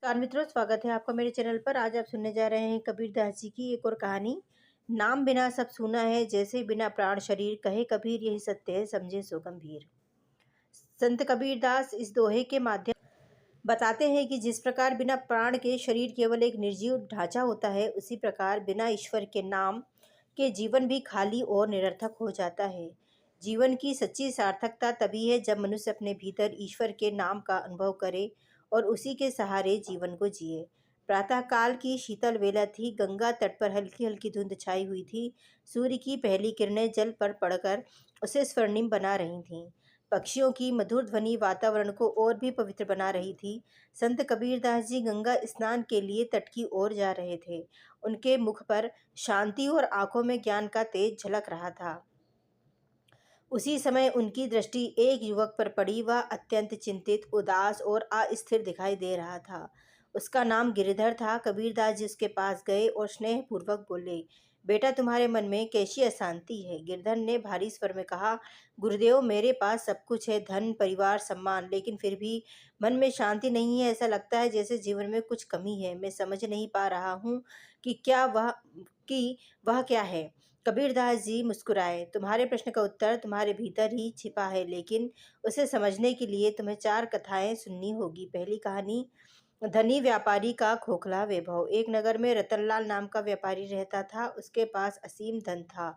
नमस्कार मित्रों, स्वागत है आपका मेरे चैनल पर। आज आप सुनने जा रहे हैं कबीरदास जी की एक और कहानी। नाम बिना सब सूना है, जैसे बिना प्राण शरीर, कहे कबीर यही सत्य है, समझे सो गंभीर। संत कबीरदास इस दोहे के माध्यम बताते हैं कि जिस प्रकार बिना प्राण के शरीर केवल एक निर्जीव ढांचा होता है, उसी प्रकार बिना ईश्वर के नाम के जीवन भी खाली और निरर्थक हो जाता है। जीवन की सच्ची सार्थकता तभी है जब मनुष्य अपने भीतर ईश्वर के नाम का अनुभव करे और उसी के सहारे जीवन को जिए। प्रातःकाल की शीतल वेला थी। गंगा तट पर हल्की हल्की धुंध छाई हुई थी। सूर्य की पहली किरणें जल पर पड़कर उसे स्वर्णिम बना रही थीं। पक्षियों की मधुर ध्वनि वातावरण को और भी पवित्र बना रही थी। संत कबीरदास जी गंगा स्नान के लिए तट की ओर जा रहे थे। उनके मुख पर शांति और आंखों में ज्ञान का तेज झलक रहा था। उसी समय उनकी दृष्टि एक युवक पर पड़ी। वह अत्यंत चिंतित, उदास और अस्थिर दिखाई दे रहा था। उसका नाम गिरधर था। कबीरदास जी उसके पास गए और स्नेहपूर्वक बोले, बेटा, तुम्हारे मन में कैसी अशांति है? गिरधर ने भारी स्वर में कहा, गुरुदेव, मेरे पास सब कुछ है, धन, परिवार, सम्मान, लेकिन फिर भी मन में शांति नहीं है। ऐसा लगता है जैसे जीवन में कुछ कमी है। मैं समझ नहीं पा रहा हूँ कि वह क्या है। कबीरदास जी मुस्कुराए, तुम्हारे प्रश्न का उत्तर तुम्हारे भीतर ही छिपा है, लेकिन उसे समझने के लिए तुम्हें चार कथाएं सुननी होगी। पहली कहानी, धनी व्यापारी का खोखला वैभव। एक नगर में रतनलाल नाम का व्यापारी रहता था। उसके पास असीम धन था।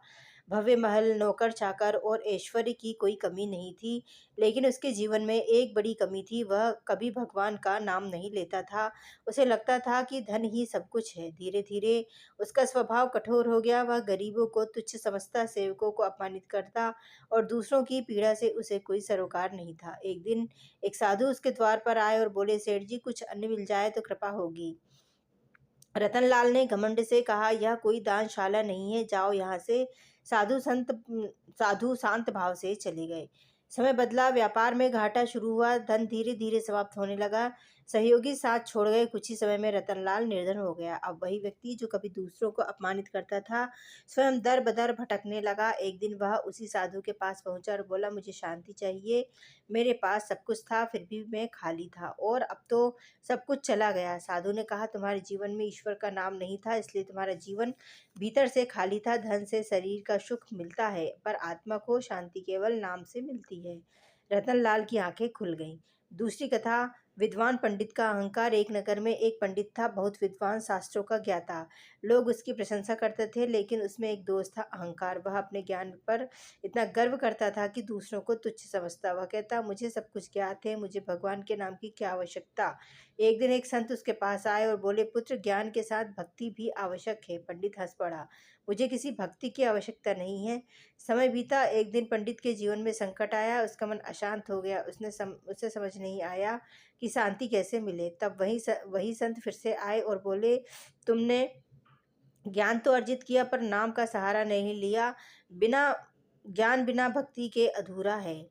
भव्य महल, नौकर चाकर और ऐश्वर्य की कोई कमी नहीं थी, लेकिन उसके जीवन में एक बड़ी कमी थी। वह कभी भगवान का नाम नहीं लेता था। उसे लगता था कि धन ही सब कुछ है। धीरे धीरे उसका स्वभाव कठोर हो गया। वह गरीबों को तुच्छ समझता, सेवकों को अपमानित करता और दूसरों की पीड़ा से उसे कोई सरोकार नहीं था। एक दिन एक साधु उसके द्वार पर आए और बोले, सेठ जी, कुछ अन्न मिल जाए तो कृपा होगी। रतनलाल ने घमंड से कहा, यह कोई दानशाला नहीं है, जाओ यहाँ से। साधु शांत भाव से चले गए। समय बदला, व्यापार में घाटा शुरू हुआ। धन धीरे धीरे समाप्त होने लगा। सहयोगी साथ छोड़ गए। कुछ ही समय में रतनलाल निर्धन हो गया। अब वही व्यक्ति जो कभी दूसरों को अपमानित करता था, स्वयं दर बदर भटकने लगा। एक दिन वह उसी साधु के पास पहुंचा और बोला, मुझे शांति चाहिए। मेरे पास सब कुछ था, फिर भी मैं खाली था, और अब तो सब कुछ चला गया। साधु ने कहा, तुम्हारे जीवन में ईश्वर का नाम नहीं था, इसलिए तुम्हारा जीवन भीतर से खाली था। धन से शरीर का सुख मिलता है, पर आत्मा को शांति केवल नाम से मिलती है। रतनलाल की आंखें खुल गईं। दूसरी कथा, विद्वान पंडित का अहंकार। एक नगर में एक पंडित था, बहुत विद्वान, शास्त्रों का ज्ञाता। लोग उसकी प्रशंसा करते थे, लेकिन उसमें एक दोष था, अहंकार। वह अपने ज्ञान पर इतना गर्व करता था कि दूसरों को तुच्छ समझता। वह कहता, मुझे सब कुछ ज्ञात है, मुझे भगवान के नाम की क्या आवश्यकता। एक दिन एक संत उसके पास आए और बोले, पुत्र, ज्ञान के साथ भक्ति भी आवश्यक है। पंडित हंस पड़ा, मुझे किसी भक्ति की आवश्यकता नहीं है। समय बीता। एक दिन पंडित के जीवन में संकट आया। उसका मन अशांत हो गया। उसे समझ नहीं आया कि शांति कैसे मिले। तब वही संत फिर से आए और बोले, तुमने ज्ञान तो अर्जित किया, पर नाम का सहारा नहीं लिया। बिना ज्ञान, बिना भक्ति के अधूरा है।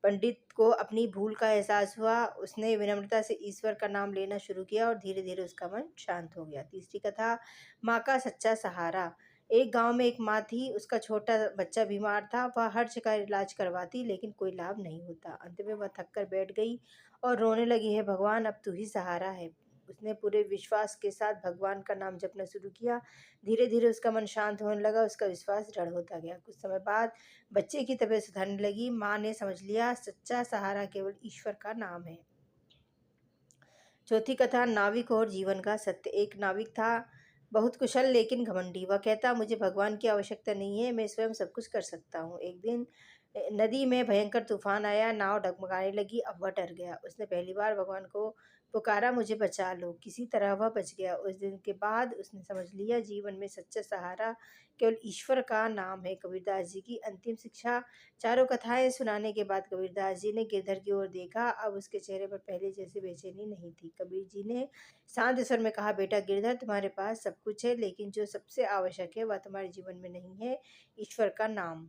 पंडित को अपनी भूल का एहसास हुआ। उसने विनम्रता से ईश्वर का नाम लेना शुरू किया और धीरे धीरे उसका मन शांत हो गया। तीसरी कथा, माँ का सच्चा सहारा। एक गांव में एक माँ थी। उसका छोटा बच्चा बीमार था। वह हर जगह इलाज करवाती, लेकिन कोई लाभ नहीं होता। अंत में वह थक कर बैठ गई और रोने लगी, है भगवान, अब तू ही सहारा है। उसने पूरे विश्वास के साथ भगवान का नाम जपना शुरू किया। धीरे धीरे उसका मन शांत होने लगा। उसका विश्वास दृढ़ होता गया। कुछ समय बाद बच्चे की तबीयत सुधरने लगी। माँ ने समझ लिया, सच्चा सहारा केवल ईश्वर का नाम है। चौथी कथा, नाविक और जीवन का सत्य। एक नाविक था, बहुत कुशल लेकिन घमंडी। वह कहता, मुझे भगवान की आवश्यकता नहीं है, मैं स्वयं सब कुछ कर सकता हूँ। एक दिन नदी में भयंकर तूफान आया। नाव डगमगाने लगी। अब वह डर गया। उसने पहली बार भगवान को पुकारा, मुझे बचा लो। किसी तरह वह बच गया। उस दिन के बाद उसने समझ लिया, जीवन में सच्चा सहारा केवल ईश्वर का नाम है। कबीरदास जी की अंतिम शिक्षा। चारों कथाएं सुनाने के बाद कबीरदास जी ने गिरधर की ओर देखा। अब उसके चेहरे पर पहले जैसी बेचैनी नहीं थी। कबीर जी ने शांत स्वर में कहा, बेटा गिरधर, तुम्हारे पास सब कुछ है, लेकिन जो सबसे आवश्यक है वह तुम्हारे जीवन में नहीं है, ईश्वर का नाम।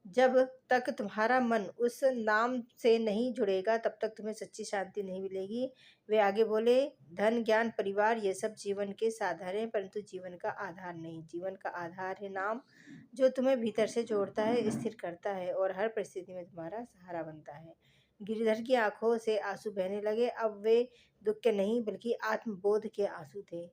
जब तक तुम्हारा मन उस नाम से नहीं जुड़ेगा, तब तक तुम्हें सच्ची शांति नहीं मिलेगी। वे आगे बोले, धन, ज्ञान, परिवार, ये सब जीवन के साधन हैं, परंतु जीवन का आधार नहीं। जीवन का आधार है नाम, जो तुम्हें भीतर से जोड़ता है, स्थिर करता है और हर परिस्थिति में तुम्हारा सहारा बनता है। गिरधर की आंखों से आंसू बहने लगे। अब वे दुख के नहीं बल्कि आत्मबोध के आंसू थे।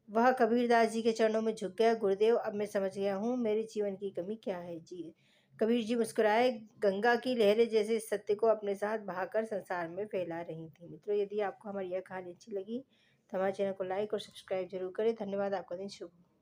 वह कबीरदास जी के चरणों में झुक गया। गुरुदेव, अब मैं समझ गया हूँ मेरे जीवन की कमी क्या है जी। कबीर जी मुस्कुराए। गंगा की लहरें जैसे इस सत्य को अपने साथ बहाकर संसार में फैला रही थी। मित्रों, यदि आपको हमारी यह कहानी अच्छी लगी तो हमारे चैनल को लाइक और सब्सक्राइब जरूर करें। धन्यवाद। आपका दिन शुभ हो।